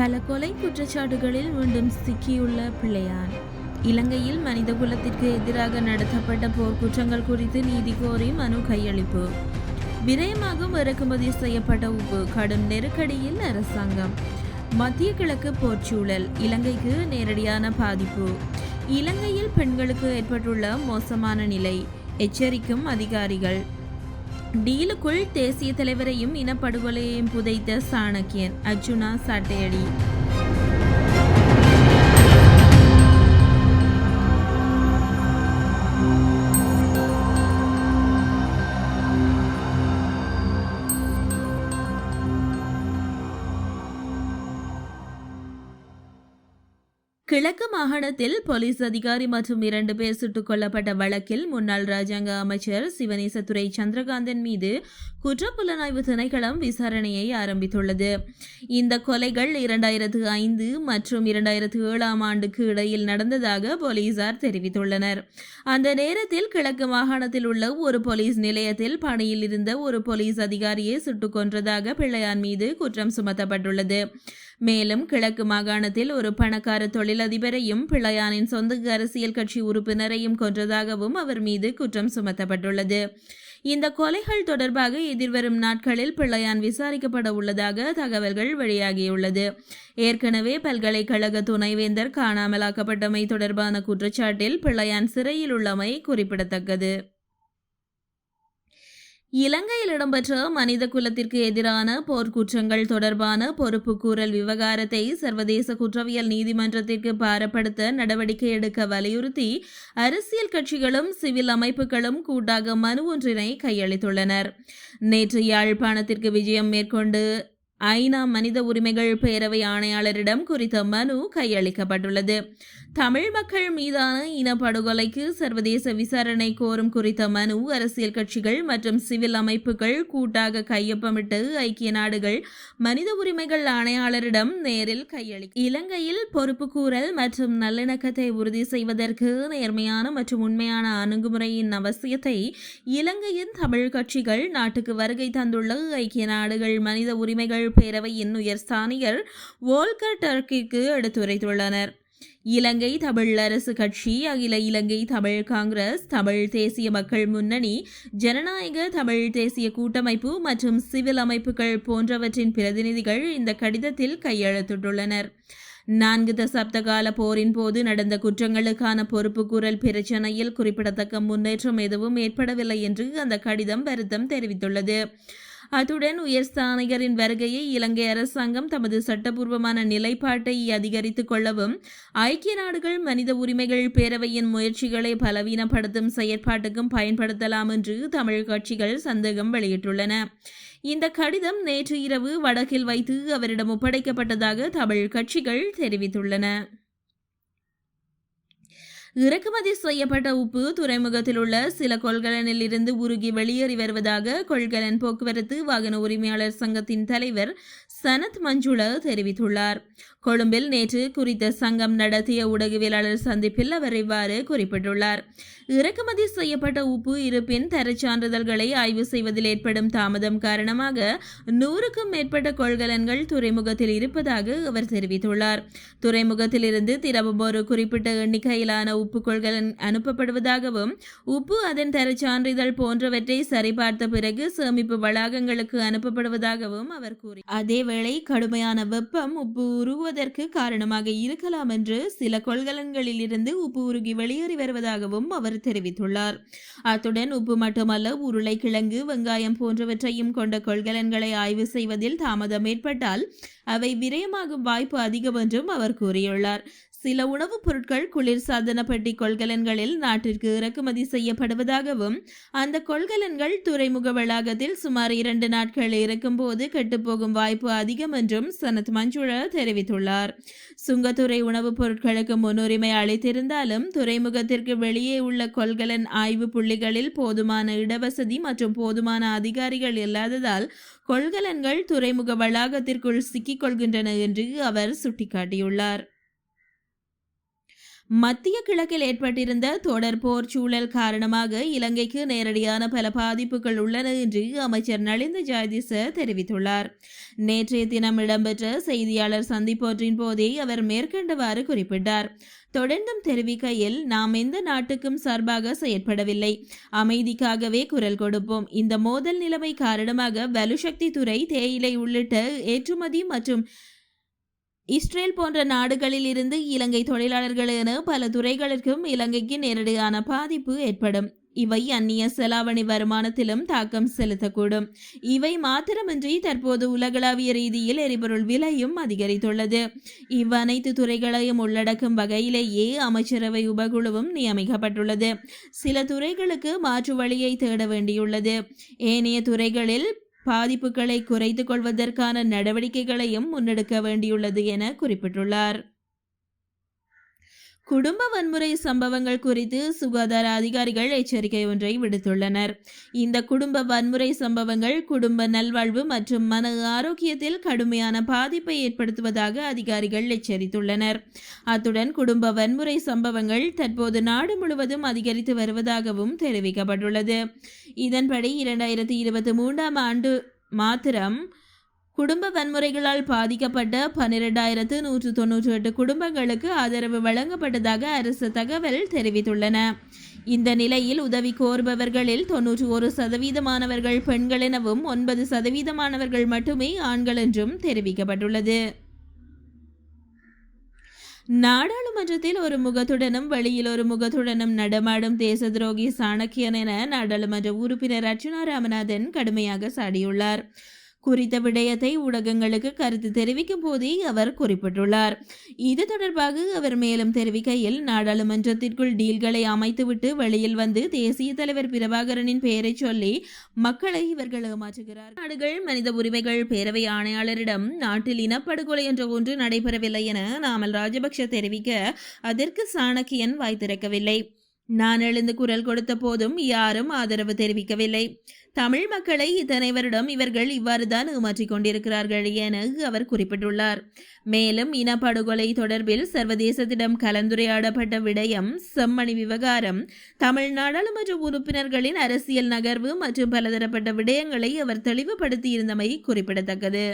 பல கொலை குற்றச்சாட்டுகளில் மீண்டும் சிக்கியுள்ள பிள்ளையான். இலங்கையில் மனித குலத்திற்கு எதிராக நடத்தப்பட்ட போர்க்குற்றங்கள் குறித்து நீதி கோரி மனு கையளிப்பு. விரயமாகும் இறக்குமதி செய்யப்பட்ட உப்பு கடும் நெருக்கடியில் அரசாங்கம். மத்திய கிழக்கு போர்ச்சூழல் இலங்கைக்கு நேரடியான பாதிப்பு. இலங்கையில் பெண்களுக்கு ஏற்பட்டுள்ள மோசமான நிலை எச்சரிக்கும் அதிகாரிகள். டீலுக்குள் தேசிய தலைவரையும் இனப்படுகொலையையும் புதைத்த சாணக்கியன் அர்ஜுனா சாட்டையடி. கிழக்கு மாகாணத்தில் போலீஸ் அதிகாரி மற்றும் 2 பேர் சுட்டுக் கொல்லப்பட்ட வழக்கில் முன்னாள் ராஜாங்க அமைச்சர் சிவனேசதுரை சந்திரகாந்தன் மீது குற்றப்புலனாய்வு திணைக்களம் விசாரணையை ஆரம்பித்துள்ளது. இந்த கொலைகள் 2005 மற்றும் 2007 ஆண்டுக்கு இடையில் நடந்ததாக போலீசார் தெரிவித்துள்ளனர். அந்த நேரத்தில் கிழக்கு மாகாணத்தில் உள்ள ஒரு போலீஸ் நிலையத்தில் பணியில் இருந்த ஒரு போலீஸ் அதிகாரியை சுட்டுக் கொன்றதாக பிள்ளையான் மீது குற்றம் சுமத்தப்பட்டுள்ளது. மேலும் கிழக்கு மாகாணத்தில் ஒரு பணக்கார தொழிலதிபரையும் பிள்ளையானின் சொந்த அரசியல் கட்சி உறுப்பினரையும் கொன்றதாகவும் அவர் மீது குற்றம் சுமத்தப்பட்டுள்ளது. இந்த கொலைகள் தொடர்பாக எதிர்வரும் நாட்களில் பிள்ளையான் விசாரிக்கப்பட உள்ளதாக தகவல்கள் வெளியாகியுள்ளது. ஏற்கனவே பல்கலைக்கழக துணைவேந்தர் காணாமலாக்கப்பட்டமை தொடர்பான குற்றச்சாட்டில் பிள்ளையான் சிறையில் உள்ளமை குறிப்பிடத்தக்கது. இலங்கையில் இடம்பெற்ற மனித குலத்திற்கு எதிரான போர்க்குற்றங்கள் தொடர்பான பொறுப்புக்கூறல் விவகாரத்தை சர்வதேச குற்றவியல் நீதிமன்றத்திற்கு பாரப்படுத்த நடவடிக்கை எடுக்க வலியுறுத்தி அரசியல் கட்சிகளும் சிவில் அமைப்புகளும் கூட்டாக மனு ஒன்றினை கையளித்துள்ளனர். நேற்று யாழ்ப்பாணத்திற்கு விஜயம் மேற்கொண்டு ஐநா மனித உரிமைகள் பேரவை ஆணையாளரிடம் குறித்த மனு கையளிக்கப்பட்டுள்ளது. தமிழ் மக்கள் மீதான இனப்படுகொலைக்கு சர்வதேச விசாரணை கோரும் குறித்த மனு அரசியல் கட்சிகள் மற்றும் சிவில் அமைப்புகள் கூட்டாக கையொப்பமிட்டு ஐக்கிய நாடுகள் மனித உரிமைகள் ஆணையாளரிடம் நேரில் இலங்கையில் பொறுப்புக்கூறல் மற்றும் நல்லிணக்கத்தை உறுதி செய்வதற்கு நேர்மையான மற்றும் உண்மையான அணுகுமுறையின் அவசியத்தை இலங்கையின் தமிழ் கட்சிகள் நாட்டுக்கு வருகை தந்துள்ள ஐக்கிய நாடுகள் மனித உரிமைகள் பேரவையின் உயர்ஸ்தானிகர் வோல்கர் டர்க்கிற்கு எடுத்துரைத்துள்ளனர். இலங்கை தமிழ் அரசு கட்சி, அகில இலங்கை தமிழ் காங்கிரஸ், தமிழ் தேசிய மக்கள் முன்னணி, ஜனநாயக தமிழ் தேசிய கூட்டமைப்பு மற்றும் சிவில் அமைப்புகள் போன்றவற்றின் பிரதிநிதிகள் இந்த கடிதத்தில் கையெழுத்திட்டுள்ளனர். 4 தசாப்த கால போரின் போது நடந்த குற்றங்களுக்கான பொறுப்புக்கூறல் பிரச்சினையில் குறிப்பிடத்தக்க முன்னேற்றம் எதுவும் ஏற்படவில்லை என்று அந்த கடிதம் வருத்தம் தெரிவித்துள்ளது. அத்துடன் உயர்ஸ்தானிகரின் வருகையை இலங்கை அரசாங்கம் தமது சட்டபூர்வமான நிலைப்பாட்டை அதிகரித்துக் கொள்ளவும் ஐக்கிய நாடுகள் மனித உரிமைகள் பேரவையின் முயற்சிகளை பலவீனப்படுத்தும் செயற்பாட்டுக்கும் பயன்படுத்தலாம் என்று தமிழ் கட்சிகள் சந்தேகம் வெளியிட்டுள்ளன. இந்த கடிதம் நேற்று இரவு வடக்கில் வைத்து அவரிடம் ஒப்படைக்கப்பட்டதாக தமிழ் கட்சிகள் தெரிவித்துள்ளன. இறக்குமதி செய்யப்பட்ட உப்பு துறைமுகத்தில் உள்ள சில கொள்கலனில் இருந்து உருகி வெளியேறி வருவதாக கொள்கலன் போக்குவரத்து வாகன உரிமையாளர் சங்கத்தின் தலைவர் சனத் மஞ்சுள தெரிவித்துள்ளார். கொழும்பில் நேற்று குறித்த சங்கம் நடத்திய ஊடகவியலாளர் சந்திப்பில் அவர் இவ்வாறு குறிப்பிட்டுள்ளார். இறக்குமதி செய்யப்பட்ட உப்பு இருப்பின் தரச் சான்றிதழ்களை ஆய்வு செய்வதில் ஏற்படும் தாமதம் காரணமாக 100க்கும் மேற்பட்ட கொள்கலன்கள் துறைமுகத்தில் இருப்பதாக அவர் தெரிவித்துள்ளார். துறைமுகத்தில் இருந்து தினமும் ஒரு குறிப்பிட்ட எண்ணிக்கையிலான உப்பு கொள்கலன் அனுப்பப்படுவதாகவும் உப்பு அதன் தரச் சான்றிதழ் போன்றவற்றை சரிபார்த்த பிறகு சேமிப்பு வளாகங்களுக்கு அனுப்பப்படுவதாகவும் அவர் கூறினார். அதேவேளை கடுமையான வெப்பம் உப்பு உருகுவதற்கு காரணமாக இருக்கலாம் என்று சில கொள்கலன்களில் இருந்து உப்பு உருகி வெளியேறி வருவதாகவும் அவர் தெரிவித்துள்ளார். அத்துடன் உப்பு மட்டுமல்ல, உருளைக்கிழங்கு, வெங்காயம் போன்றவற்றையும் கொண்ட கொள்கலன்களை ஆய்வு செய்வதில் தாமதம் ஏற்பட்டால் அவை விரயமாகும் வாய்ப்பு அதிகம் என்றும் அவர் கூறியுள்ளார். சில உணவுப் பொருட்கள் குளிர்சாதன பெட்டி கொள்கலன்களில் நாட்டிற்கு இறக்குமதி செய்யப்படுவதாகவும் அந்த கொள்கலன்கள் துறைமுக வளாகத்தில் சுமார் 2 நாட்கள் இருக்கும்போது கெட்டுப்போகும் வாய்ப்பு அதிகம் என்றும் சனத் மஞ்சுள தெரிவித்துள்ளார். சுங்கத்துறை உணவுப் பொருட்களுக்கு முன்னுரிமை அளித்திருந்தாலும் துறைமுகத்திற்கு வெளியே உள்ள கொள்கலன் ஆய்வு புள்ளிகளில் போதுமான இடவசதி மற்றும் போதுமான அதிகாரிகள் இல்லாததால் கொள்கலன்கள் துறைமுக வளாகத்திற்குள் சிக்கிக் கொள்கின்றன என்று அவர் சுட்டிக்காட்டியுள்ளார். மத்திய கிழக்கில் ஏற்பட்டிருந்த தொடர் போர் சூழல் காரணமாக இலங்கைக்கு நேரடியான பல பாதிப்புகள் உள்ளன என்று அமைச்சர் நலிந்த ஜாயதிச தெரிவித்துள்ளார். நேற்றைய தினம் இடம்பெற்ற செய்தியாளர் சந்திப்பொன்றின் போதே அவர் மேற்கண்டவாறு குறிப்பிட்டார். தொடர்ந்தும் தெரிவிக்கையில், நாம் எந்த நாட்டுக்கும் சார்பாக செயற்படவில்லை, அமைதிக்காகவே குரல் கொடுப்போம். இந்த மோதல் நிலைமை காரணமாக வலுசக்தி துறை, தேயிலை உள்ளிட்ட ஏற்றுமதி மற்றும் இஸ்ரேல் போன்ற நாடுகளில் இருந்து இலங்கை தொழிலாளர்கள் என பல துறைகளுக்கும் இலங்கைக்கு நேரடியான பாதிப்பு ஏற்படும். இவை அந்நிய செலாவணி வருமானத்திலும் தாக்கம் செலுத்தக்கூடும். இவை மாத்திரமின்றி தற்போது உலகளாவிய ரீதியில் எரிபொருள் விலையும் அதிகரித்துள்ளது. இவ்வனைத்து துறைகளையும் உள்ளடக்கும் வகையிலேயே அமைச்சரவை உபகுழுவும் நியமிக்கப்பட்டுள்ளது. சில துறைகளுக்கு மாற்று வழியை தேட வேண்டியுள்ளது. ஏனைய துறைகளில் பாதிப்புகளை குறைத்துக் கொள்வதற்கான நடவடிக்கைகளையும் முன்னெடுக்க வேண்டியுள்ளது என குறிப்பிட்டுள்ளார். குடும்ப வன்முறை சம்பவங்கள் குறித்து சுகாதார அதிகாரிகள் எச்சரிக்கை ஒன்றை விடுத்துள்ளனர். இந்த குடும்ப வன்முறை சம்பவங்கள் குடும்ப நல்வாழ்வு மற்றும் மன ஆரோக்கியத்தில் கடுமையான பாதிப்பை ஏற்படுத்துவதாக அதிகாரிகள் எச்சரித்துள்ளனர். அத்துடன் குடும்ப வன்முறை சம்பவங்கள் தற்போது நாடு முழுவதும் அதிகரித்து வருவதாகவும் தெரிவிக்கப்பட்டுள்ளது. இதன்படி 2023ஆம் ஆண்டு மாத்திரம் குடும்ப வன்முறைகளால் பாதிக்கப்பட்ட 12,198 குடும்பங்களுக்கு ஆதரவு வழங்கப்பட்டதாக அரசு தகவல் தெரிவித்துள்ளன. இந்த நிலையில் உதவி கோருபவர்களில் 91% பெண்கள் எனவும் 9% மட்டுமே ஆண்கள் என்றும் தெரிவிக்கப்பட்டுள்ளது. நாடாளுமன்றத்தில் ஒரு முகத்துடனும் வெளியில் ஒரு முகத்துடனும் நடமாடும் தேச துரோகி சாணக்கியன் என நாடாளுமன்ற உறுப்பினர் அர்ச்சுனா ராமநாதன் கடுமையாக சாடியுள்ளார். குறித்த விடயத்தை ஊடகங்களுக்கு கருத்து தெரிவிக்கும் போதே அவர் குறிப்பிட்டுள்ளார். இது தொடர்பாக அவர் மேலும் தெரிவிக்கையில், நாடாளுமன்றத்திற்குள் டீல்களை அமைத்துவிட்டு வெளியில் வந்து தேசிய தலைவர் பிரபாகரனின் பெயரை சொல்லி மக்களை இவர்கள் ஏமாற்றுகிறார். நாடுகள் மனித உரிமைகள் பேரவை ஆணையாளரிடம் நாட்டில் இனப்படுகொலை என்ற ஒன்று நடைபெறவில்லை என நாமல் ராஜபக்ஷ தெரிவிக்க அதற்கு சாணக்கியன் வாய் திறக்கவில்லை. நான் எழுந்து குரல் கொடுத்த போதும் யாரும் ஆதரவு தெரிவிக்கவில்லை. தமிழ் மக்களை இத்தனை வருடம் இவர்கள் இவ்வாறுதான் ஏமாற்றிக் கொண்டிருக்கிறார்கள் என அவர் குறிப்பிட்டுள்ளார். மேலும் இனப்படுகொலை தொடர்பில் சர்வதேசத்திடம் கலந்துரையாடப்பட்ட விடயம், செம்மணி விவகாரம், தமிழ் நாடாளுமன்ற உறுப்பினர்களின் அரசியல் நகர்வு மற்றும் பலதரப்பட்ட விடயங்களை அவர் தெளிவுபடுத்தியிருந்தமை குறிப்பிடத்தக்கது.